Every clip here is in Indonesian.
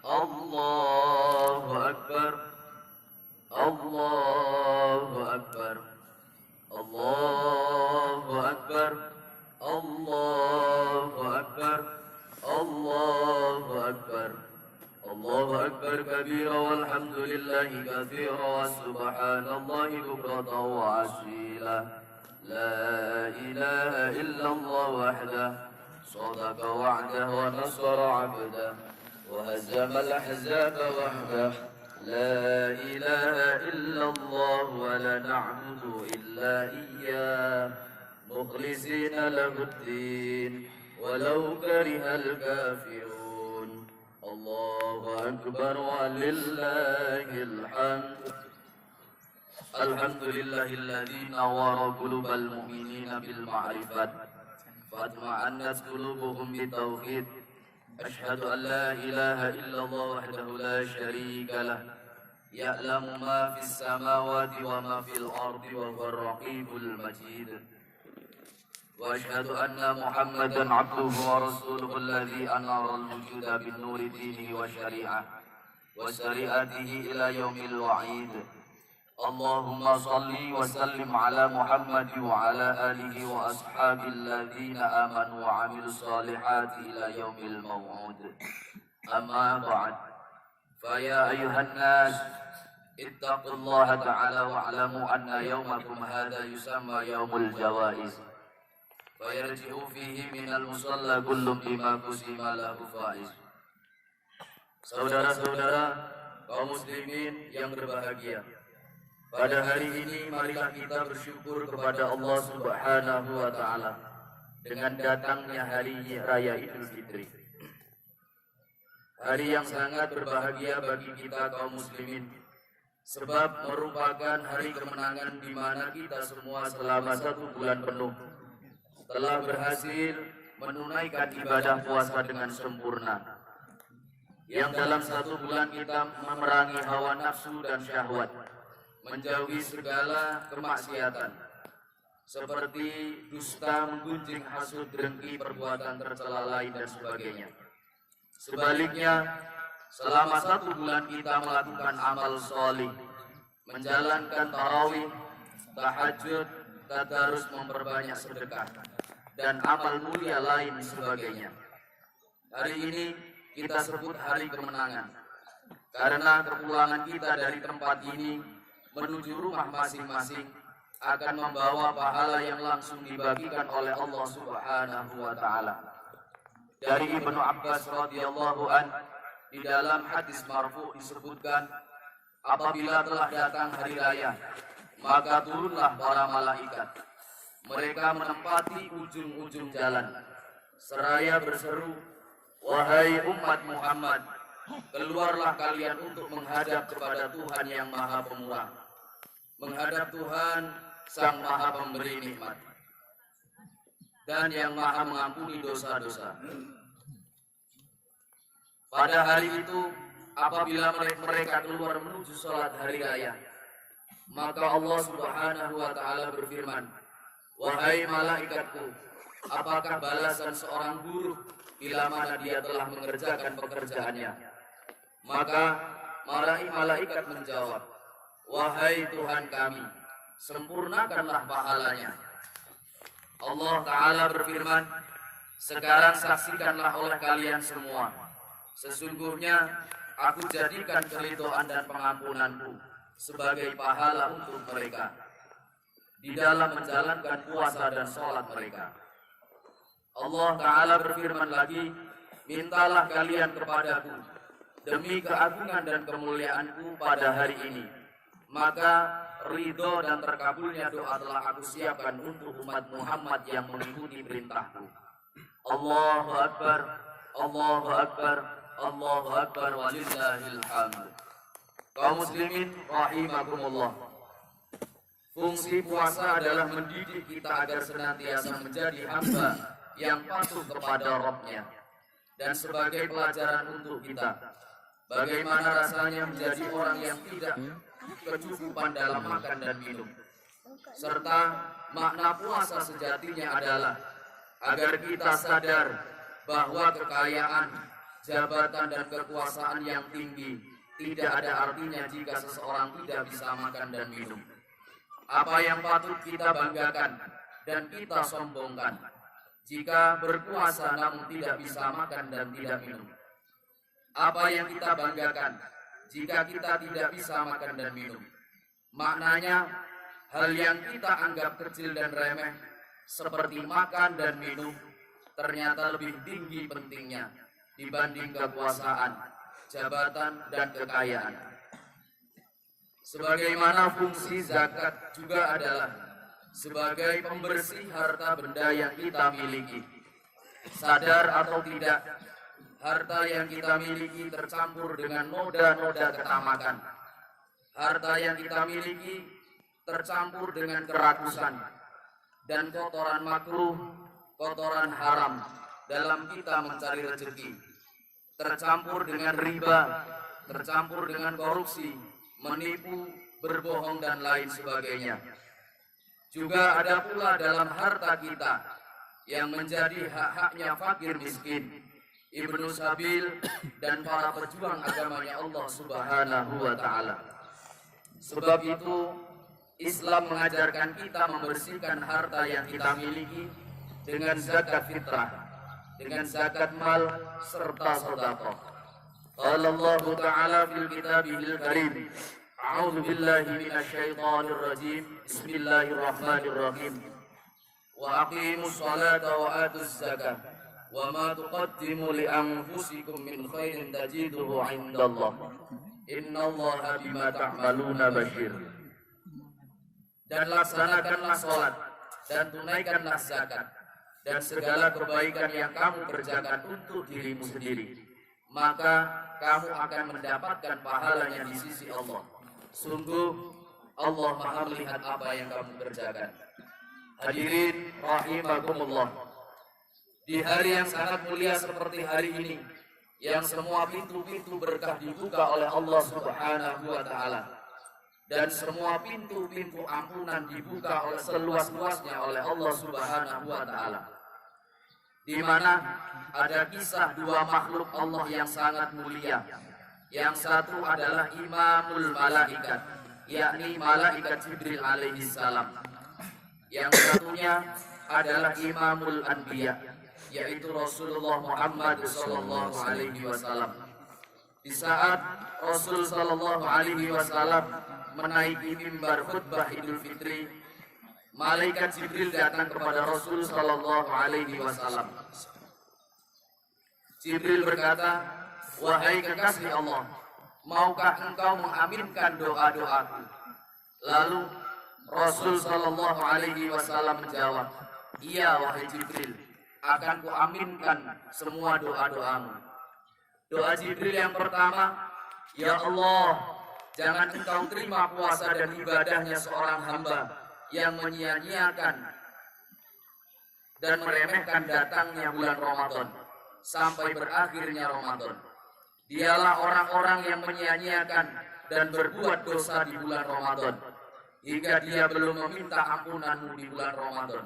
Allahu Akbar, Allahu Akbar, Allahu Akbar, Allahu Akbar, Allahu Akbar, Allahu Akbar kabira walhamdulillahi katsira wa subhanallahi bukratan wa asila. La ilaha illallah wahdah sadaqa wa'dah wa nasara 'abdah wa hazama al-ahzaba wahdah. La ilaha illallah wa la na'budu illa iyyah mukhlisina lahu-d-din walau karihal kafirun. Allahu akbar wa lillahil hamd. Alhamdulillahilladzi nawwara qulubal mu'minina bil ma'rifat fatma'annat qulubuhum bitauhid. Asyhadu an la ilaha illallah wahdahu la syarika lah ya'lamu ma fis samawati wa ma fil ardi wa huwar raqibul majid. Wa asyhadu anna Muhammadan 'abduhu wa rasuluhu alladzi anara al-wujuda bin nuri dinihi wa syari'ah wa syari'atihi ila yaumil wa'id. Allahumma salli wa sallim ala Muhammad wa ala alihi wa ashabil ladzina amanu wa 'amilus salihati ila yaumil maw'ud. Amma ba'd. Fa ya ayyuhan nas ittaqullaha ta'ala wa'lamu anna yawmakum hadha yusamma yaumul jawaiz. Fa yarji'u fihi minal musalla kullum bima qusima lahu faiz. Saudara-saudara kaum muslimin yang berbahagia, pada hari ini marilah kita bersyukur kepada Allah Subhanahu wa Ta'ala dengan datangnya hari raya Idul Fitri. Hari yang sangat berbahagia bagi kita kaum muslimin, sebab merupakan hari kemenangan di mana kita semua selama 1 bulan penuh telah berhasil menunaikan ibadah puasa dengan sempurna. Yang dalam 1 bulan kita memerangi hawa nafsu dan syahwat, menjauhi segala kemaksiatan seperti dusta, menggunjing, hasud, dengki, perbuatan tercela lain dan sebagainya. Sebaliknya, selama 1 bulan kita melakukan amal sholih, menjalankan tarawih, tahajud, tadarus, memperbanyak sedekah, dan amal mulia lain sebagainya. Hari ini kita sebut hari kemenangan karena kepulangan kita dari tempat ini menuju rumah masing-masing akan membawa pahala yang langsung dibagikan oleh Allah Subhanahu wa Ta'ala. Dari Ibnu Abbas radhiyallahu an, di dalam hadis marfu disebutkan, apabila telah datang hari raya, maka turunlah para malaikat. Mereka menempati ujung-ujung jalan seraya berseru, wahai umat Muhammad, keluarlah kalian untuk menghadap kepada Tuhan yang Maha Pemurah, menghadap Tuhan Sang Maha Pemberi Nikmat dan yang Maha Mengampuni dosa-dosa. Pada hari itu, apabila mereka keluar menuju sholat hari raya, maka Allah Subhanahu wa Ta'ala berfirman, wahai malaikatku, apakah balasan seorang buruh bila mana dia telah mengerjakan pekerjaannya? Maka malaikat menjawab, wahai Tuhan kami, sempurnakanlah pahalanya. Allah Ta'ala berfirman, sekarang saksikanlah oleh kalian semua, sesungguhnya aku jadikan keridhaan dan pengampunanku sebagai pahala untuk mereka di dalam menjalankan puasa dan sholat mereka. Allah Ta'ala berfirman lagi, mintalah kalian kepadaku demi keagungan dan kemuliaanku pada hari ini, maka ridho dan terkabulnya doa telah aku siapkan untuk umat Muhammad yang mengikuti perintahku. Allahu Akbar, Allahu Akbar, Allahu Akbar, walillahil hamd. Kaum muslimin rahimakumullah, fungsi puasa adalah mendidik kita agar senantiasa menjadi hamba yang patuh kepada Rabb-Nya, dan sebagai pelajaran untuk kita bagaimana rasanya menjadi orang yang tidak kecukupan dalam makan dan minum, serta makna puasa sejatinya adalah agar kita sadar bahwa kekayaan, jabatan dan kekuasaan yang tinggi tidak ada artinya jika seseorang tidak bisa makan dan minum. Apa yang patut kita banggakan dan kita sombongkan jika berpuasa namun tidak bisa makan dan tidak minum? Apa yang kita banggakan jika kita tidak bisa makan dan minum? Maknanya, hal yang kita anggap kecil dan remeh seperti makan dan minum ternyata lebih tinggi pentingnya dibanding kekuasaan, jabatan, dan kekayaan. Sebagaimana fungsi zakat juga adalah sebagai pembersih harta benda yang kita miliki. Sadar atau tidak, harta yang kita miliki tercampur dengan noda-noda ketamakan. Harta yang kita miliki tercampur dengan kerakusan dan kotoran makruh, kotoran haram dalam kita mencari rezeki. Tercampur dengan riba, tercampur dengan korupsi, menipu, berbohong, dan lain sebagainya. Juga ada pula dalam harta kita yang menjadi hak-haknya fakir miskin, ibnu sabil, dan para pejuang agamanya Allah Subhanahu wa Ta'ala. Sebab itu, Islam mengajarkan kita membersihkan harta yang kita miliki dengan zakat fitrah, dengan zakat mal, serta sedekah. Qala Allah Ta'ala fil kitabihil karim, a'udzu billahi minasyaitonir rajim, bismillahirrahmanirrahim. Wa aqimus salata wa atuz zakah wa ma tuqaddimu li anfusikum min khairin tajiduhu 'indallah. Innallaha bima ta'maluna basyir. Dan laksanakanlah salat dan tunaikanlah zakat dan segala kebaikan yang kamu kerjakan untuk dirimu sendiri, maka kamu akan mendapatkan pahalanya di sisi Allah. Sungguh Allah Maha melihat apa yang kamu kerjakan. Hadirin rahimakumullah, di hari yang sangat mulia seperti hari ini, yang semua pintu-pintu berkah dibuka oleh Allah Subhanahu wa Ta'ala, dan semua pintu-pintu ampunan dibuka oleh seluas-luasnya oleh Allah Subhanahu wa Ta'ala, di mana ada kisah dua makhluk Allah yang sangat mulia. Yang satu adalah imamul malaikat, yakni malaikat Jibril alaihi salam. Yang satunya adalah imamul anbiya, yaitu Rasulullah Muhammad sallallahu alaihi wasallam. Di saat Rasul sallallahu alaihi wasallam menaiki mimbar khutbah Idul Fitri, malaikat Jibril datang kepada Rasul sallallahu alaihi wasallam. Jibril berkata, "Wahai kekasih Allah, maukah engkau mengaminkan doa-doaku?" Lalu Rasul sallallahu alaihi wasallam menjawab, "Iya wahai Jibril, akan kuaminkan semua doa-doamu." Doa Jibril yang pertama, "Ya Allah, jangan engkau terima puasa dan ibadahnya seorang hamba yang menyia-nyiakan dan meremehkan datangnya bulan Ramadan sampai berakhirnya Ramadan. Dialah orang-orang yang menyia-nyiakan dan berbuat dosa di bulan Ramadan hingga dia belum meminta ampunanmu di bulan Ramadan."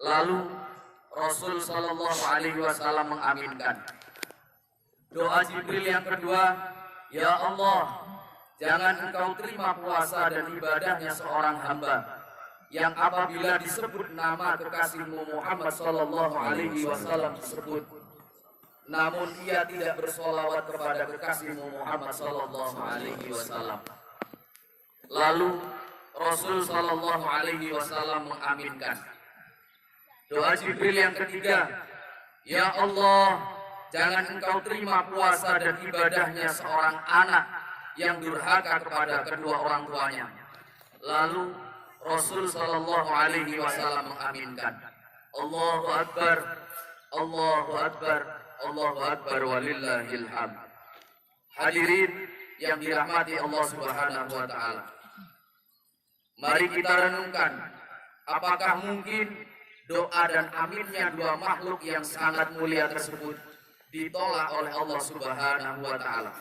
Lalu Rasul sallallahu alaihi wasallam mengaminkan. Doa Jibril yang kedua, "Ya Allah, jangan engkau terima puasa dan ibadahnya seorang hamba yang apabila disebut nama kekasihmu Muhammad sallallahu alaihi wasallam tersebut, namun ia tidak bersolawat kepada kekasihmu Muhammad sallallahu alaihi wasallam." Lalu Rasul sallallahu alaihi wasallam mengaminkan. Doa Jibril yang ketiga, "Ya Allah, jangan engkau terima puasa dan ibadahnya seorang anak yang durhaka kepada kedua orang tuanya." Lalu Rasul sallallahu alaihi wasallam mengaminkan. Allahu Akbar, Allahu Akbar, Allahu Akbar, walillahil hamd. Hadirin yang dirahmati Allah Subhanahu wa Ta'ala, mari kita renungkan, apakah mungkin doa dan aminnya dua makhluk yang sangat mulia tersebut ditolak oleh Allah Subhanahu wa Ta'ala?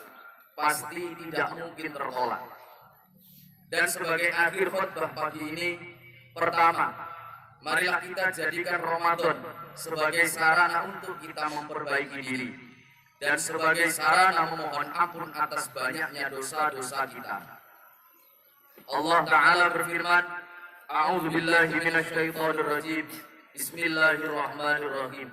Pasti tidak mungkin tertolak. Dan sebagai akhir khutbah pagi ini, pertama, marilah kita jadikan Ramadan sebagai sarana untuk kita memperbaiki diri. dan sebagai sarana memohon ampun atas banyaknya dosa-dosa kita. Allah Ta'ala berfirman, A'udzu billahi minasyaitonir rajim. Bismillahirrahmanirrahim.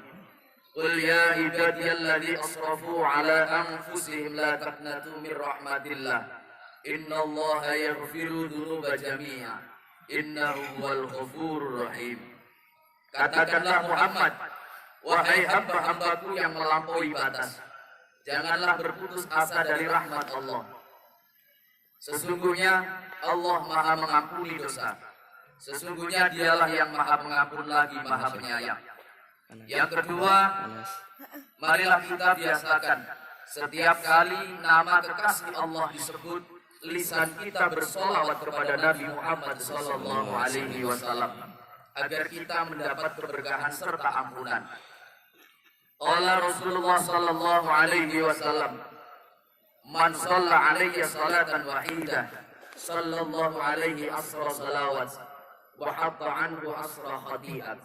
Qul ya ibadiyalladzi asrafu ala anfusihim la taqnatu min rahmatillah. Innallaha yaghfiru dzunuba jami'a. Innahu huwal ghafurur rahim. Katakanlah Muhammad, wahai hamba-hambaku yang melampaui batas, janganlah berputus asa dari rahmat Allah. Sesungguhnya Allah Maha mengampuni dosa. Sesungguhnya Dialah yang Maha Pengampun lagi Maha Penyayang. Yang kedua, marilah kita biasakan setiap kali nama kekasih Allah disebut, lisan kita bersolawat kepada Nabi Muhammad SAW agar kita mendapat keberkahan serta ampunan. Qala Rasulullah sallallahu alaihi wasallam, man shalla alayya salatan wahidah sallallahu alaihi asra salawat wa hatta anhu asra khati'at.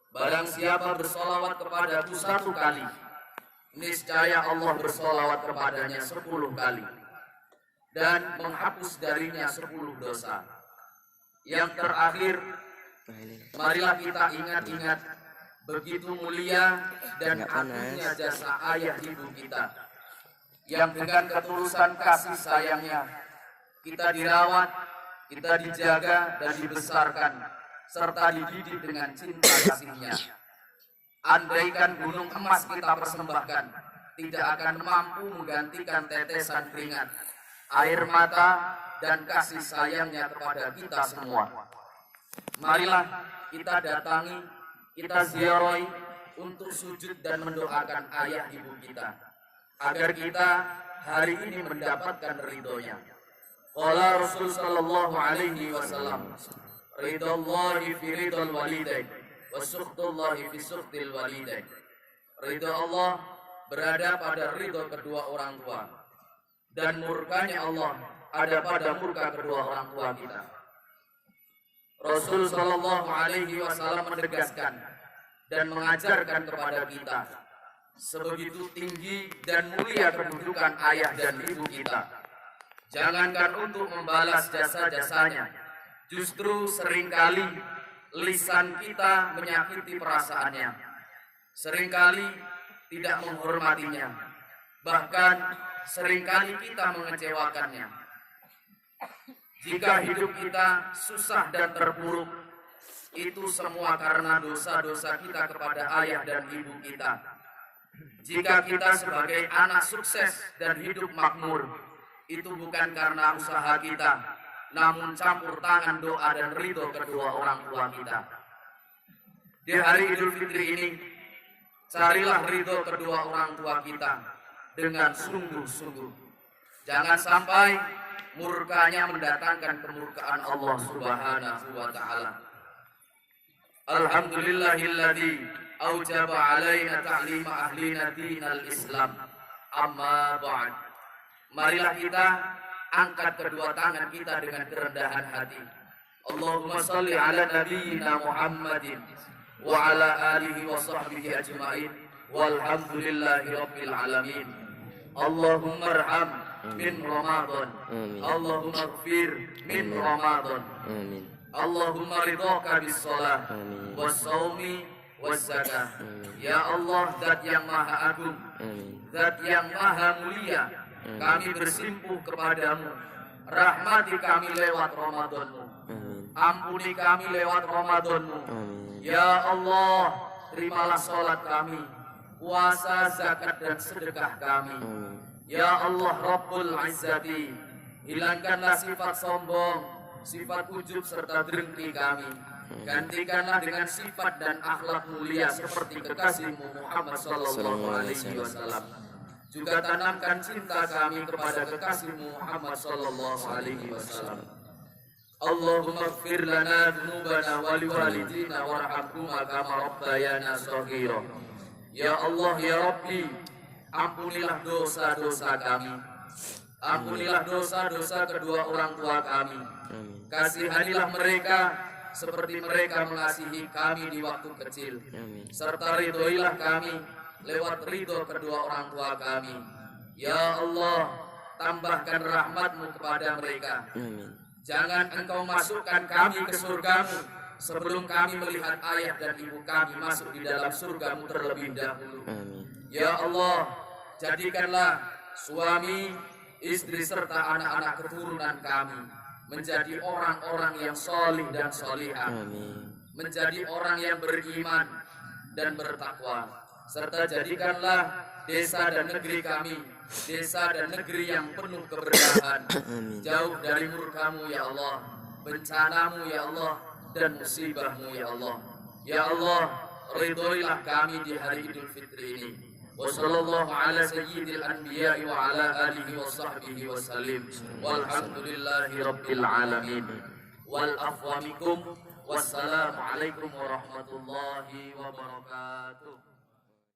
Barang siapa bersolawat kepadaku 1 kali, niscaya Allah bersolawat kepadanya 10 kali dan menghapus darinya 10 dosa. Yang terakhir, marilah kita ingat-ingat begitu mulia dan agungnya jasa ayah ibu kita, yang dengan ketulusan kasih sayangnya kita dirawat, kita dijaga dan dibesarkan, serta dididik dengan cinta kasihnya. Andaikan gunung emas kita persembahkan, tidak akan mampu menggantikan tetesan keringat, air mata, dan kasih sayangnya kepada kita semua. Marilah kita datangi, kita ziarahi untuk sujud dan mendoakan ayah ibu kita, agar kita hari ini mendapatkan ridhonya. Qala Rasul sallallahu alaihi wasallam, ridallahi fi ridal walidain wa sukhtullahi fi sukhtil walidain. Ridha Allah berada pada ridho kedua orang tua, dan murkanya Allah ada pada murka kedua orang tua kita. Rasul sallallahu alaihi wasallam menegaskan dan mengajarkan kepada kita, sebegitu tinggi dan mulia kedudukan ayah dan ibu kita, jangankan untuk membalas jasa-jasanya, justru seringkali lisan kita menyakiti perasaannya, seringkali tidak menghormatinya, bahkan seringkali kita mengecewakannya. Jika hidup kita susah dan terpuruk, itu semua karena dosa-dosa kita kepada ayah dan ibu kita. Jika kita sebagai anak sukses dan hidup makmur, itu bukan karena usaha kita, namun campur tangan doa dan ridho kedua orang tua kita. Di hari Idul Fitri ini, carilah ridho kedua orang tua kita dengan sungguh-sungguh. Jangan sampai murkanya mendatangkan kemurkaan Allah Subhanahu wa ta'ala. Alhamdulillahilladzi aujaba alaina ta'lima ahlina dinal Islam. Amma ba'd. Marilah kita angkat kedua tangan kita dengan kerendahan hati. Allahumma salli ala nabiyyina Muhammadin wa ala alihi wa sahbihi ajma'in. Walhamdulillahi rabbil alamin. Allahumma arham min Ramadan. Allahumma ighfir min Ramadan. Amin. Allahumma ridhaka bis shalah was shaumi was zakah. Ya Allah, Zat yang Maha Agung, Zat yang Maha Mulia, kami bersimpuh kepadamu. Rahmati kami lewat Ramadan-Mu. Ampuni kami lewat Ramadan-Mu. Ya Allah, terimalah salat kami, puasa, zakat dan sedekah kami. Ya Allah Rabbul Izzati, hilangkanlah sifat sombong, sifat ujub serta dengki kami. Gantikanlah dengan sifat dan akhlak mulia seperti kekasih-Mu Muhammad sallallahu alaihi wasallam. Juga tanamkan cinta kami kepada kekasih-Mu Muhammad sallallahu alaihi wasallam. Allahumma ighfir lana dzunubana wa liwalidina warhamhuma kama rabbayana shaghira. Ya Allah ya Rabbi, ampunilah dosa-dosa kami. Ampunilah dosa-dosa kedua orang tua kami. Kasihanilah mereka seperti mereka mengasihi kami di waktu kecil. Serta ridhoilah kami lewat ridho kedua orang tua kami. Ya Allah, tambahkan rahmat-Mu kepada mereka. Amin. Jangan Engkau masukkan kami ke surga-Mu sebelum kami melihat ayah dan ibu kami masuk di dalam surga-Mu terlebih dahulu. Amin. Ya Allah, jadikanlah suami, istri serta anak-anak keturunan kami menjadi orang-orang yang solih dan solihah, Amin. menjadi orang yang beriman dan bertakwa, serta jadikanlah desa dan negeri kami desa dan negeri yang penuh keberkahan, Amin. jauh dari murka-Mu ya Allah, bencana-Mu ya Allah, dan musibah-Mu ya Allah. Ya Allah, ridhoilah kami di hari Idul Fitri ini. Wassallallahu ala sayyidil anbiya'i wa ala alihi wa sahbihi wa sallim. Walhamdulillahi rabbil alamin. Wal afwa minkum. Wassalamualaikum warahmatullahi wabarakatuh.